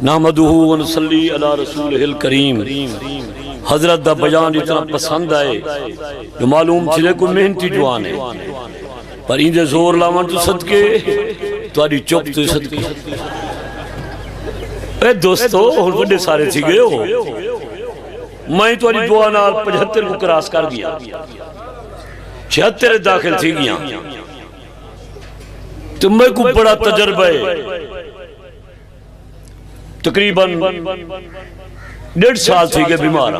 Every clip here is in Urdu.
نحمدہ ونصلی علی رسولہ الکریم. حضرت دا بیان اتنا پسند آئے جو معلوم چلے کوئی محنتی جوان ہے پر اندے زور لامان تو صدقے تواری چپ تو صدقے. اے دوستو ہر بڑے سارے تھی گئے ہو میں تواری دعانا 75 کو کراس کر گیا 76 داخل تھی گیا تو میں کو بڑا تجربہ ہے تقریباً 1.5 سال تھی کہ بیمارا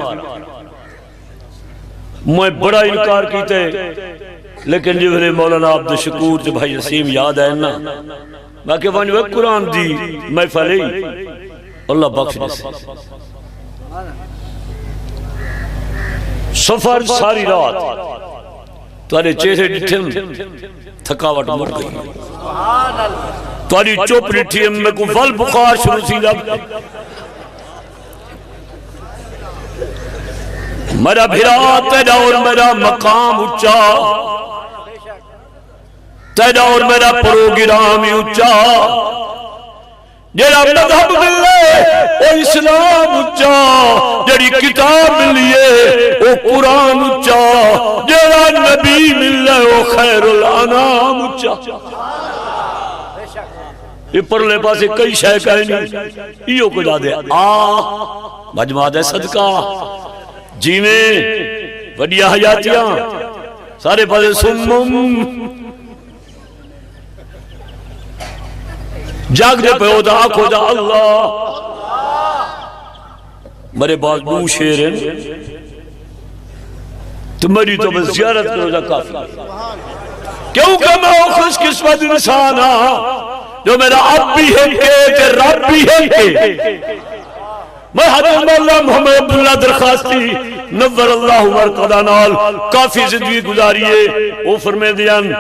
میں بڑا انکار کیتے لیکن جو میرے مولانا عبدالشکور جو بھائی عصیم یاد ہے نا میں کہ وہاں جو قرآن دی محفل ہی اللہ بخش دے سفر ساری رات تمہارے چہرے ڈٹھم تھکاوٹ مر گئی تمہاری چوپ ڈٹھی میں کو ول بخار شروع سی لگ میرا بھرا تیرا اور میرا مقام اچھا تیرا اور میرا پروگرام اچھا جیڑا مذہب ملے او اسلام اچھا جیڑی کتاب ملیے او قرآن اچھا جیڑا نبی ملے او خیر الانام اچھا. یہ پرلے پاسے کئی شے کہیں نہیں ایو کو جا دے مجمع دے صدقہ جیویں وڈیا حیاتیاں سارے پاسے سمم جاگ دے پہ ہوتا آنکھ ہوتا اللہ میرے بعد بو شیر ہیں تمہاری تو بس زیارت کرو جا کافی کیونکہ میں خوش قسمت انسان جو میرا اب بھی ہے کہ رب بھی ہے میں حضرت مولانا محمد عبداللہ درخواستی نور اللہ مرقدہ نال کافی زندگی گزاریے وہ فرمے دیان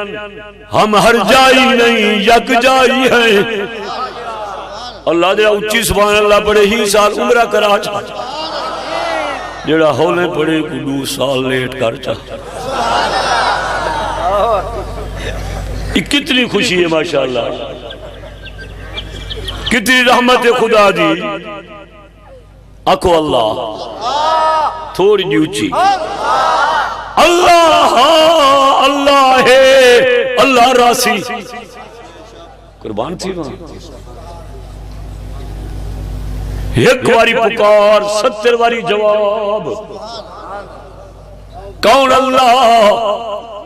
ہم ہر جائی نہیں یک جائی ہیں اللہ دے اچھی سبحان اللہ پڑے ہی سال عمرہ کرا چاہ جڑا ہولے پڑے کو 2 سال لیٹ کر چاہ یہ کتنی خوشی ہے ماشاءاللہ کتنی رحمت خدا دی اکو اللہ تھوڑی نیوچی اللہ اللہ ہے اللہ راسی قربان تھی وہاں ایک واری پکار 70 واری جواب کون اللہ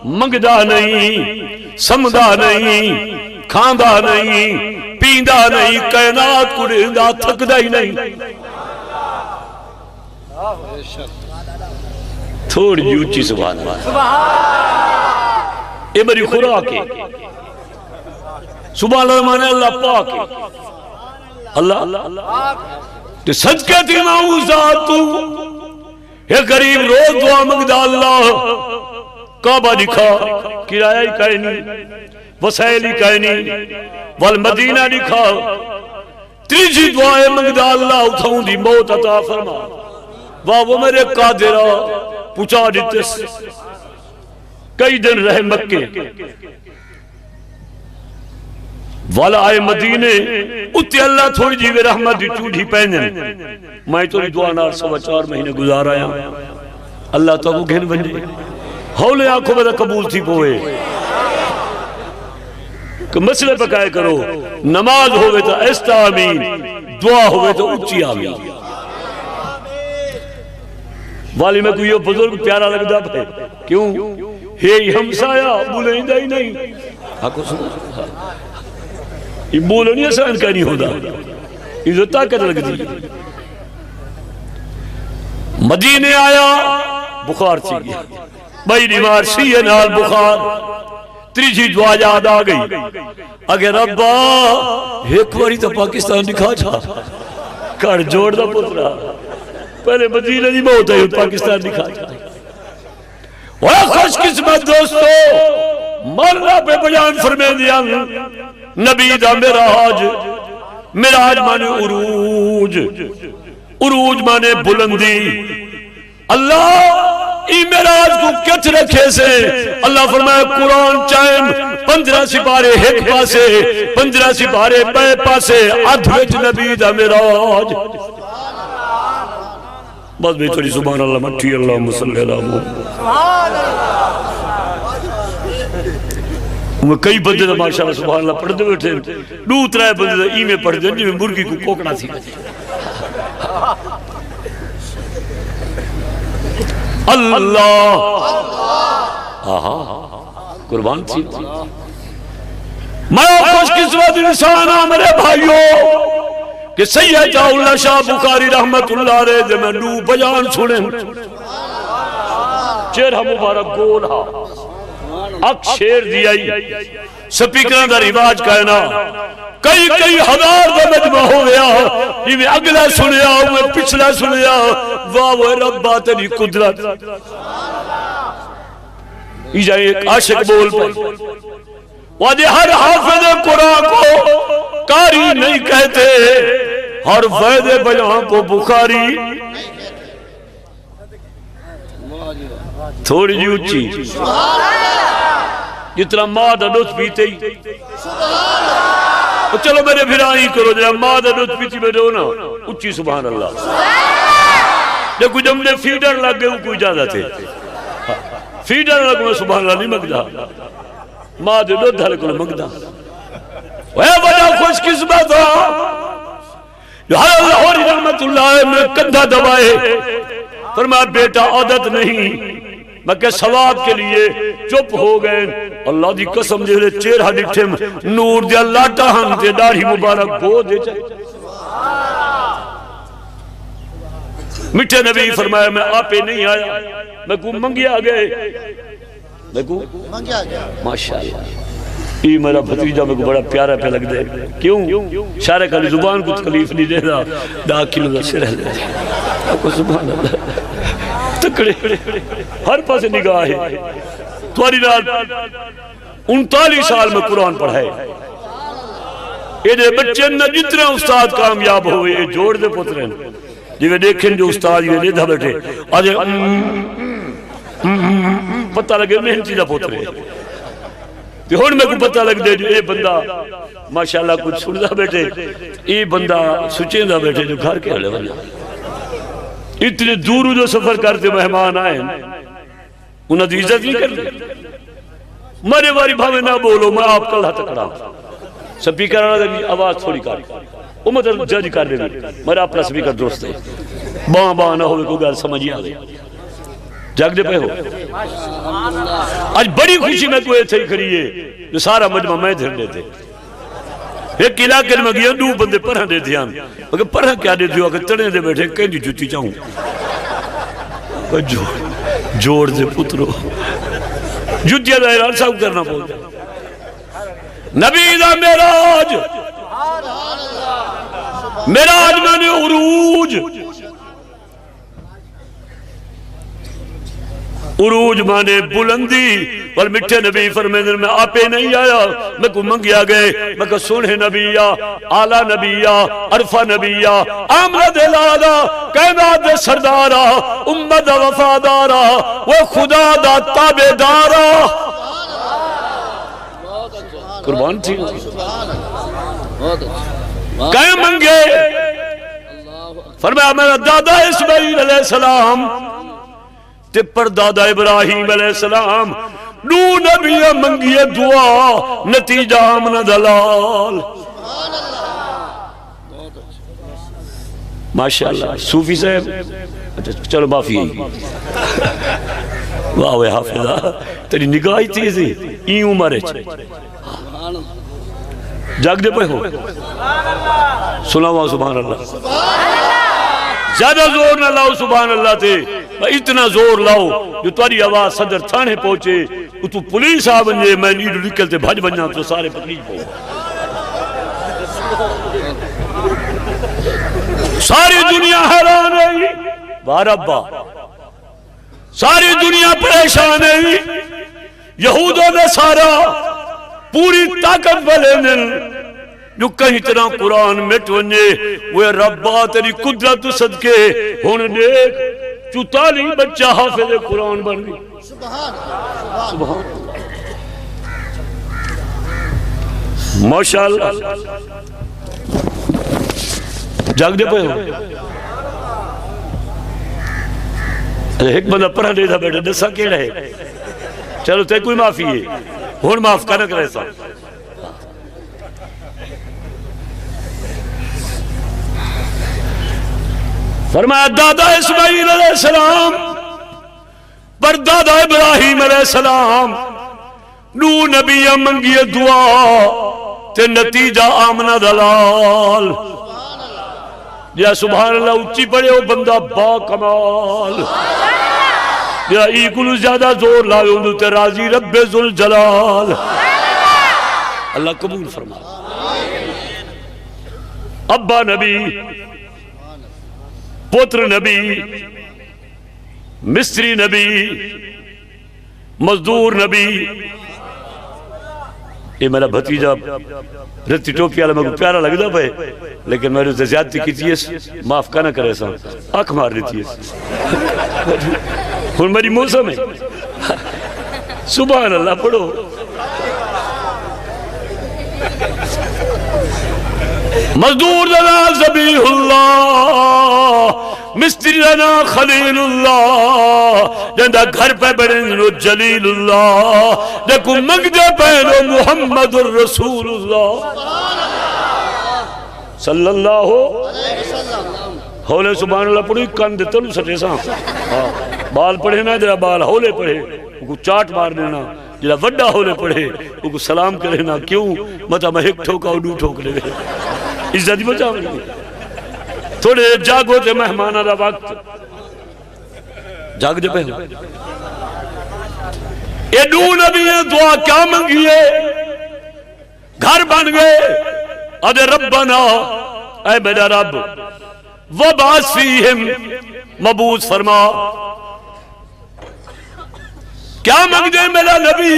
منگدہ نہیں سمدہ نہیں کھاندہ نہیں پیندہ نہیں کائنات کو رہندہ تھکدہ ہی نہیں تھوڑی اچھی سبحان اللہ اے بری خوراک ہے سبحان اللہ مانے اللہ پاک ہے اللہ تو صدقہ تھی معوذات تو اے قریب روز دعا مگدہ اللہ کعبہ دکھا کرایہ ہی کہیں نہیں وسائل ہی کہیں نہیں والمدینہ دکھا تیجی دعائے مگدہ اللہ اٹھاؤں دی موت عطا فرما واہ وہ میرے قادرہ پوچھا دیتے کئی دن رہے مکے والا آئے مدینے اتی اللہ تھوڑی جیوے رحمت دی ٹوڑی پہنن میں توری دعا نار 4.25 مہینے گزار آیا اللہ تو کو گھن بنجے ہولے آنکھوں میں قبول تھی پوئے کہ مسئلے پکائے کرو نماز ہوئے تو ایستا آمین دعا ہوئے تو اچھی آمین والی میں کوئی بزرگ پیارا لگ دا پہ کیوں ہی ہمسایا بولیں ہی نہیں آکو سنو یہ بولنی آسان کا نہیں ہوتا یہ طاقت لگ دی مدینے آیا بخار تھی گیا بھائی بیمار سی ہے نال بخار تریجی دعا یاد آ گئی اگر ربا ایک باری تو پاکستان دکھا چھا کر جوڑ دا پترا پہلے مدینہ دی موت ہے پاکستان دکھا چھا اور خوش قسمت دوستو مرنا پہ بیان فرمے دیا نبی دا معراج مانے عروج عروج مانے بلندی اللہ ای معراج کو کت رکھے سے اللہ فرمایا قرآن چائم 15 سپارے ایک پاسے 15 سپارے بے پاسے ادھ وچ نبی دا معراج بس بھی تھوڑی سبحان اللہ مٹھی اللہم صلی اللہ محمد میں کئی بندے دا ماشاءاللہ سبحان اللہ پڑھ دے بیٹھے دو ترائے بندے دا ایمیں پڑھ دے جو میں مرگی کو کوکڑا تھی اللہ قربان تھی میں خوش قسمت انسان ہوں میرے بھائیوں کہ سید اللہ شاہ بخاری رحمت اللہ رہے دے میں نو بیان سنیں چہرہ مبارک گول ہا اک شیر دیائی سپیکران دا رواج کہنا کئی ہزار دا مجمع ہو گیا یہ میں اگلا سنیا میں پچھلا سنیا واہ ربا تیری قدرت یہ جائے ایک عاشق بول پر وادی ہر حافظ قرآن کو قاری نہیں کہتے ہر فیض بیان کو بخاری تھوڑی جی اچھی جتنا ماں دا دودھ پیتے ہی چلو میرے بھرائی کرو جب ماں دا دودھ پیتی بیٹھے ہو نا اچھی سبحان اللہ دیکھو جب نے فیڈر لگ گئے کوئی اجازت ہے فیڈر لگ گئے سبحان اللہ نہیں مگدہ ماں دے دودھ دھر کو مگدہ وہ بڑا خوش قسمت تھا جو ہر اللہ رحمت اللہ میں کندھا دبائے فرمایا بیٹا عادت نہیں میں کہ ثواب کے لیے چپ ہو گئے اللہ دی قسم جہرے چہرہ ڈٹھے نور دیا لاٹا ہم دے داڑھی مبارک بو دے جائے مٹھے نبی فرمایا میں آپے نہیں آیا میں کو منگیا گئے میں کو منگیا گیا ماشاءاللہ یہ میرا بھتیجہ میں کو بڑا پیارا پہ لگ دے کیوں شارع کالی زبان کو تکلیف نہیں دے رہا 10 کلو دا سے رہ دے آپ کو سبحان اللہ تکڑے ہر پاس نگاہ ہے تواری رات 39 سال میں قرآن پڑھائے یہ بچے نہ جتنے استاد کامیاب ہوئے یہ جوڑ دے پترین جی میں دیکھیں جو استاد یہ نہیں تھا بیٹھے آج پتہ لگے محنتی دا پترے ہون میں کو پتہ لگ دے جو اے بندہ ماشاءاللہ کچھ سن دا بیٹھے اے بندہ سچیں دا بیٹھے جو گھر کے حلے بنا اتنے دور جو سفر کرتے مہمان آئے انہوں نے عزت نہیں کر لی مرے باری بھاوے نہ بولو میں آپ کل ہاتھ کڑا سپیکر آنا دے آواز تھوڑی کر وہ مطلب جج کر دے میرا اپنا سپیکر دوست ہے باں نہ ہوئے کو گھر سمجھی آ گئی جاگ دے پہ ہو آج بڑی خوشی میں کوئی تھے کھڑی ہے جو سارا مجمع میں دھر دیتے ایک علاقے میں گیا دو بندے پرہاں دے دھیان مگر پرہاں کیا دے دیو اگر تڑے دے بیٹھے کہیں دی جوتی چاہوں جوڑ دے پترو جوتیا دا اعلان صاحب کرنا پہنچ نبی دا معراج معراج میں نے عروج عروج مانے بلندی پر مٹھے نبی فرمیدن میں آپے نہیں آیا میں کو منگیا گئے میں کو سنہ نبیہ آلہ نبیہ عرفہ نبیہ آمد لادا قیمات سردارا امت وفادارا وہ خدا دا تابدارا قربان تھی کہیں منگے فرمایا میرا دادا اسماعیل علیہ السلام تے پر دادا ابراہیم علیہ السلام نو نبی منگیے دعا نتیجہ آمنہ دلال ماشاءاللہ صوفی صاحب چلو معافی واہ وے حافظہ تیری نگاہی تیزی این عمر جاگ دے پہ ہو سناوا سبحان اللہ زیادہ زور نہ لاؤ سبحان اللہ تے اتنا زور لاؤ جو تاری آواز صدر تھانے پہنچے تو پولیس آبنجے میں نیڈو نکلتے بھج بنجا تو سارے پتلیج پہنچے ساری دنیا حیران ہے باربا ساری دنیا پریشان ہے یہود و نصارا پوری طاقت والے دن جو کہیں طرح قرآن مٹ ونجے وہ ربا تیری قدرت صدقے ہونے دیکھ 44 بچہ حافظ قرآن بن گئی. سبحان ماشاءاللہ. جاگ دے پہ ہو ایک بندہ پڑھا نہیں تھا بیٹا دسا کیڑا ہے. چلو تے کوئی معافی ہے ہون معاف کرنا کرے سا. فرمایا دادا اسماعیل علیہ السلام پر دادا ابراہیم علیہ السلام نو نبی منگی دعا تے نتیجہ آمنہ دلال. یا سبحان اللہ اچھی پڑے ہو بندہ با کمال. یا ایکلو زیادہ زور لاوے ہوں تے راضی رب ذوالجلال. اللہ قبول فرما. ابا نبی پتر نبی مصری نبی مزدور نبی. یہ میرا بھتیجا رتی ٹوپی والا مجھے پیارا لگتا پہ لیکن میں نے اسے زیادتی کی تھی معاف کا نہ کرے سا آنکھ مار لیتی ہے. ہن میری موسم ہے. سبحان اللہ پڑھو. مزدور لنا ذبیح اللہ مستری لنا خلیل اللہ جندہ گھر پہ بڑھنو جلیل اللہ دیکھو منگ دے پہنو محمد الرسول اللہ صلی اللہ علیہ وسلم. ہولے سبحان اللہ پڑھو کان دیتا لو سٹے ساں بال پڑھے نا جرا بال ہولے پڑھے وہ چاٹ مار دینا جرا وڈا ہولے پڑھے وہ سلام کرے نا کیوں مطا میں ایک ٹھوکا اور دو ٹھوک لے عزت بچا تھوڑے جاگو تے مہمانہ دا وقت جاگ دے پہنو. اے دو نبی دعا کیا منگیے گھر بن گئے. ادھے ربنا اے میرا رب وبعث فیہم مبعوث فرما. کیا منگ دے میرا نبی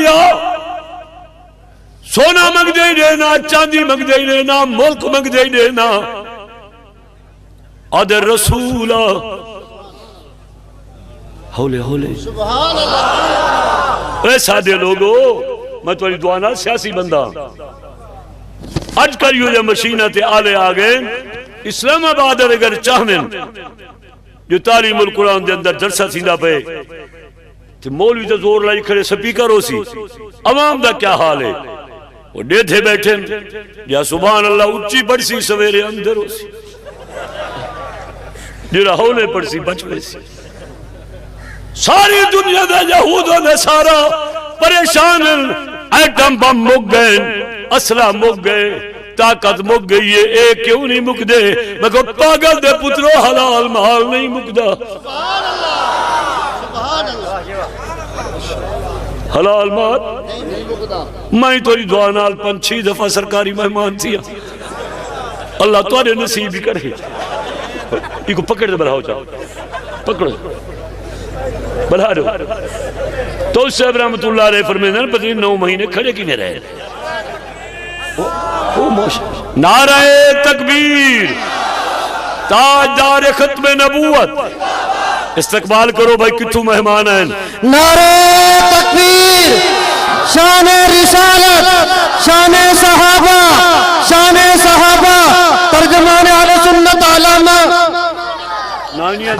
سونا منگ دے دینا چاندی منگ دے دینا ملک منگ دے دینا. ادھر رسول ہولے ہولے سبحان اللہ. اے سادے لوگو میں تمہاری دعا نہ سیاسی بندہ اج کریو جا مشینہ تے آلے آگئے اسلام آباد اگر چاہمیں جو تعلیم القرآن دے اندر جلسہ سیندہ پہ تے مولوی تے زور لائی کھڑے سپیکر ہو سی عوام دا کیا حال ہے وہ ڈیٹھے بیٹھیں یا سبحان اللہ اچھی بڑھ سی سویرے اندر ہو سی جرہ ہولے پڑھ سی بچ میں سی. ساری دنیا دا یہود و نصارہ پریشان ایٹم بم مک گئے اسلحہ مک گئے طاقت مک گئی ہے. ایک کیوں نہیں مک دے میں کہو پاگل دے پترو حلال محال نہیں مک دا. حلال محال میں توری دعا نال 5-6 دفعہ سرکاری مہمان تھیا. اللہ توڑے نصیب ہی کرے. یہ کو پکڑ دے بلہاؤ چاہو پکڑو بلہا دو. تو اس سے اب رحمت اللہ علیہ فرمیدن پتہ 9 مہینے کھڑے کی نہیں رہے. نعرہ تکبیر تاجدار ختم نبوت. استقبال کرو بھائی کتھو مہمان ہیں. نعرہ تکبیر شان رسالت شان صحابہ ترجمان اہل سنت علامہ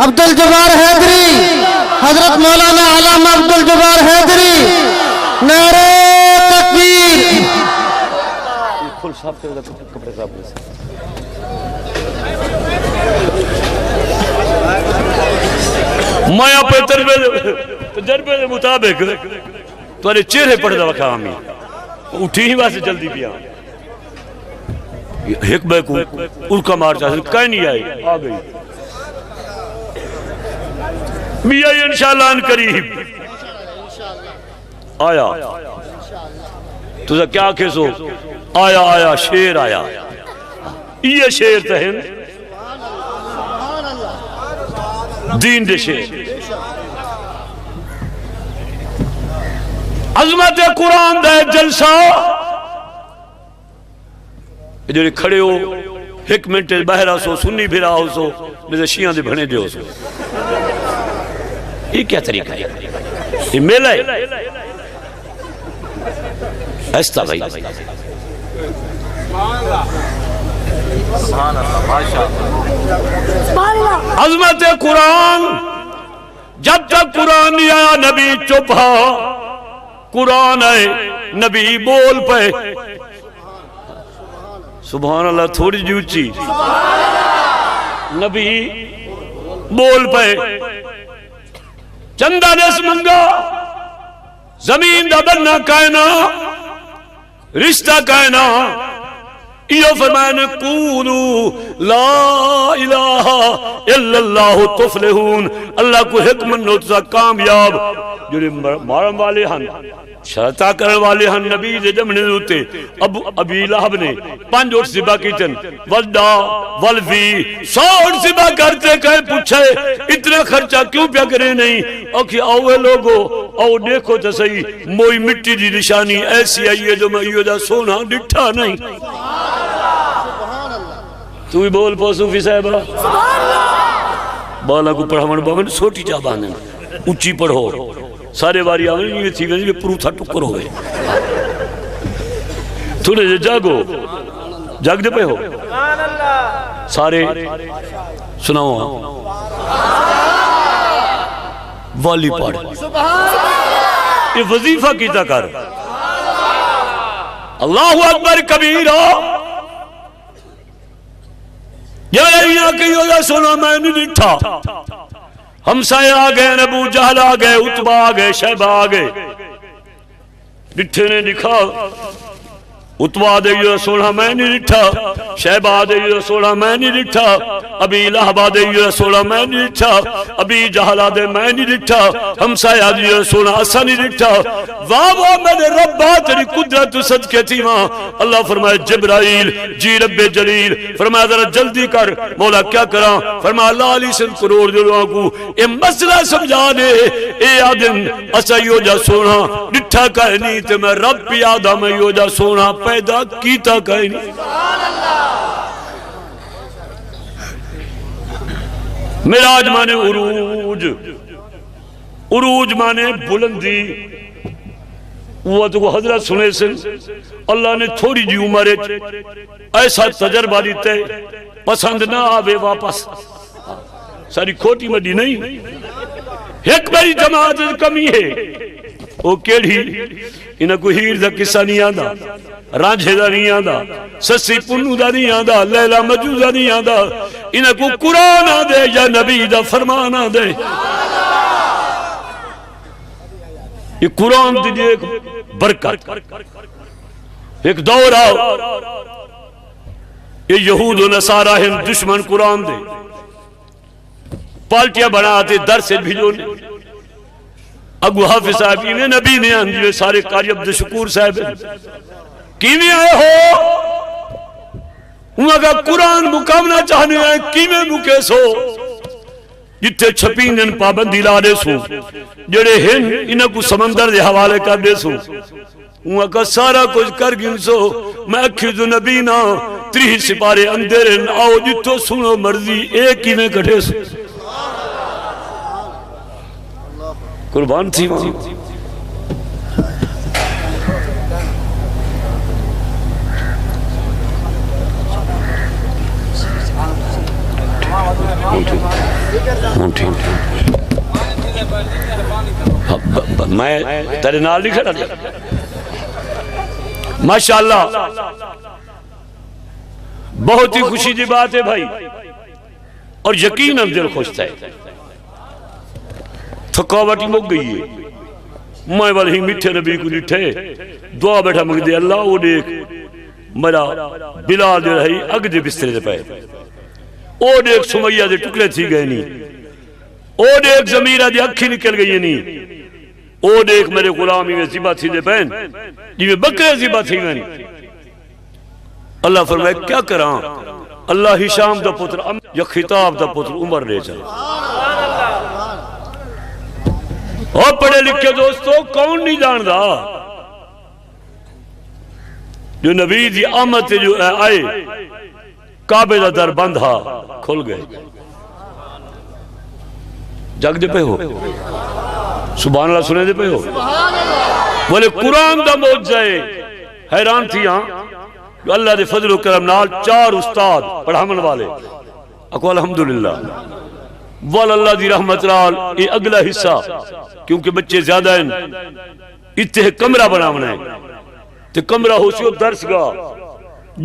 عبدالجبار حیدری حضرت مولانا علامہ عبدالجبار حیدری. نعرہ تکبیر. کھل صاحب کے کپڑے صاحب میں سے میں اپنے تجربے دے مطابق تمہارے چہرے پڑھ دا وقت ہمیں اٹھی ہی واسے جلدی پیا حکمہ کو ارکا مار چاہتے کہیں نہیں آئی آ گئی میاں انشاءاللہ ان قریب آیا تو کیا کہسو آیا شیر آیا. یہ شیر تہن دین دے شیر عظمت قرآن دے جلسہ جو کھڑے ہو ایک منٹ بہرہ سو سنی بھرا ہو سو میں شیعہ دے بھنے دے ہو سو یہ کیا طریقہ ہے؟ یہ میلہ ہے ایسا بھائی. عظمت قرآن. جب تک قرآن نہیں آیا نبی چپ ہا. قرآن آئے نبی بول پے. سبحان اللہ. تھوڑی جی اچھی. نبی بول پے. چندہ نس منگا زمین دا بننا کائنا رشتہ کائنا. یہ فرمائن قولوا لا الہ الا اللہ تفلحون. اللہ کو حکمت نوتسا کامیاب جو مارم والے ہن شرطہ کرنے والے ہن. نبی دے جمنے دوتے ابی لہب نے 5 اٹھ ذبح کیتن ولدہ ولوی 100 اٹھ ذبح کرتے کہیں پوچھے اتنا خرچہ کیوں پیا کرے نہیں. اوکے آوے لوگو آو دیکھو تو صحیح موئی مٹی دی نشانی ایسی آئی ہے جو میں یہ دا سونا ڈٹھا نہیں. تو ہی بول پو صوفی صاحبہ بالا کو پڑھاون باون سوٹی چاہ باندھن اچھی پڑھو سارے واری آویں یہ تھی گئی یہ پروتھا ٹکر ہوئے. تھوڑے جے جاگو جاگ دے پہ ہو سارے سناؤ والی پڑھ یہ وظیفہ کیتا کر. اللہ اکبر کبیرہ. یہ کہ یہ سونا میں نہیں ڈٹھا. ہمسائے آگئے ابو جہل آگئے عتبہ آگئے شیبہ آگئے ڈٹھے نے دکھا. عتبہ دے یہ سونا میں نہیں ڈٹھا. شیبہ دے یہ سونا میں نہیں ڈٹھا. ابی لہب دے یہ سونا میں نہیں ڈٹھا. ابی جہل دے میں نہیں ڈٹھا. ہمسائے دے یہ سونا اسا نہیں ڈٹھا. واہ واہ میرے ربا تیری قدرت صدقے تھی ماں. اللہ فرمائے جبرائیل جی رب جلیل فرمائے ذرا جلدی کر. مولا کیا کراں؟ فرمائے اللہ علی سن کروڑ دلوں کو اے مسئلہ سمجھا دے. اے آدم اسا یو جا سونا ڈٹھا کہے نہیں تے میں رب پی آدم یو جا سونا پیدا کیتا کہے نہیں. معراج مانے عروج. عروج مانے بلندی. وہ تو حضرت سنے سن اللہ نے تھوڑی جی عمر ایسا تجربہ دیتے پسند نہ آوے واپس. ساری کھوٹی مڈی نہیں. ایک بڑی جماعت کمی ہے وہ کیڑی انہاں کو ہیر دا قصہ نہیں آندا رانجھے دا نہیں آندا سسی پنو دا نہیں آندا لیلہ مجوز دا نہیں آندا. انہاں کو قرآن آدھے یا نبی دا فرمان آدھے. یہ قرآن دی ایک برکت ایک دور آؤ. یہ یہود و نصارہ ہیں دشمن قرآن دے پالٹیاں بنا آتے در سے بھیجونے. اگو حافظ صاحب انہیں نبی نے آندھے سارے قاری عبد شکور صاحب کیویں آئے ہو انہاں کا قرآن مقامنا چاہنے آئے کیویں مکے سو جتے چھپین ان پابندی لا دے سو جڑے ہن انہاں کو سمندر دے حوالے کر دے سو. انہاں کا سارا کچھ کر گن سو میں اکھیدو نبی نا 30 سپارے اندر آؤ جتو سنو مرضی ایک ہی میں کٹھے سو. قربان تھی ماں. میں تیرے نال نہیں کھڑا دیا ماشاءاللہ. بہت ہی خوشی دی بات ہے بھائی اور یقیناً دل خوش تھا. تھکاوٹ ہی مک گئی ہے. میں والہی میٹھے نبی کو ڈٹھے دعا بیٹھا مگ دے اللہ وہ دیکھ میرا بلال دے رہی اگ دے بسترے دے پائے. او دیکھ سمیہ دے ٹکڑے تھی گئے نہیں. او دیکھ زمیرہ دے اکھی نکل گئی نہیں. او دیکھ میرے غلامی میں زبا تھی دے پہن جی میں بکرے زبا تھی گئے نہیں. اللہ فرمائے کیا کراں؟ اللہ ہشام دا پتر یا خطاب دا پتر عمر لے چلا. اور پڑھے لکھے دوستو کون نہیں جان دا جو نبی دی آمد جو آئے کعبے دا در بندھا کھل گئے. جگ دے پہ ہو سبحان اللہ سنے دے پہ ہو بولے قرآن دا معجزہ ہے حیران تھی ہاں جو اللہ دے فضل و کرم نال 4 استاد پڑھامن والے اکو الحمدللہ وال اللہ دی رحمت نال یہ اگلا حصہ کیونکہ بچے زیادہ ہیں اتنے کمرہ بناونا ہے تے کمرہ ہو سی درس گاہ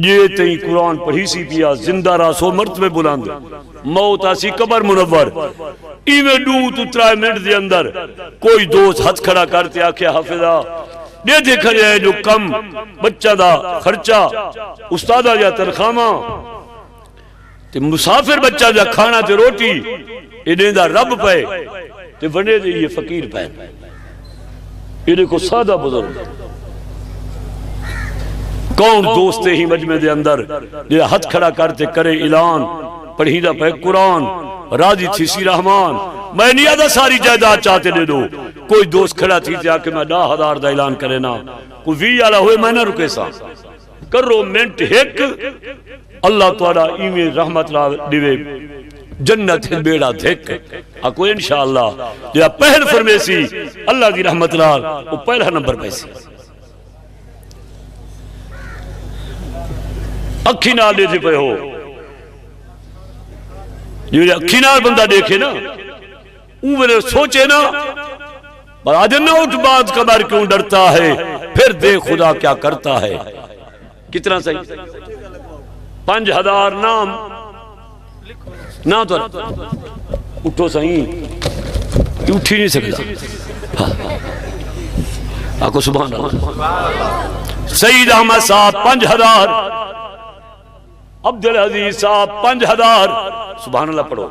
یہ تئی قرآن پڑھی سی پیا زندہ راسو مرتبے بلند موت آسی قبر منور ایویں 2-3 منٹ دے اندر کوئی دوست ہاتھ کھڑا کرتے آکھے حافظہ دے دیکھا جائے جو کم بچہ دا خرچہ استادہ جا تنخواہ تے مسافر بچہ جا کھانا تے روٹی انہیں دا رب پہ تے ونے دے یہ فقیر پہ انہیں کو سادہ بزرگ کون دوستے ہی مجمع دے اندر یہ ہاتھ کھڑا کرتے کرے اعلان پڑھیدہ پہ قرآن راضی تھی سی رحمان میں نہیں آدھا ساری جائیداد چاہتے دے دو کوئی دوست کھڑا تھی تھا کہ میں 10,000 دا اعلان کرے نا کوئی 20 آلہ ہوئے میں نہ رکے سا کرو منٹ ایک اللہ تعالیٰ ایمیں رحمت را دیوے جنت بیڑا دھک اکو انشاءاللہ جہاں پہل فرمیسی اللہ دی رحمت را وہ پہلا نمبر پیسی اکھی نال دیتے پہ ہو جو اکھی نال بندہ دیکھے نا اوہ سوچے نا آج نہ اٹھ بات قبر کیوں ڈرتا ہے پھر دے خدا کیا کرتا ہے کتنا صحیح 5,000 نام نہ تو اٹھو صحیح اٹھی نہیں سکتا آکو سبحان اللہ سید احمد صاحب 5,000 عبدالعزیز صاحب 5,000 سبحان اللہ پڑھو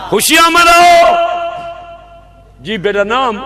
خوشیاں مناؤ جی بیٹا نام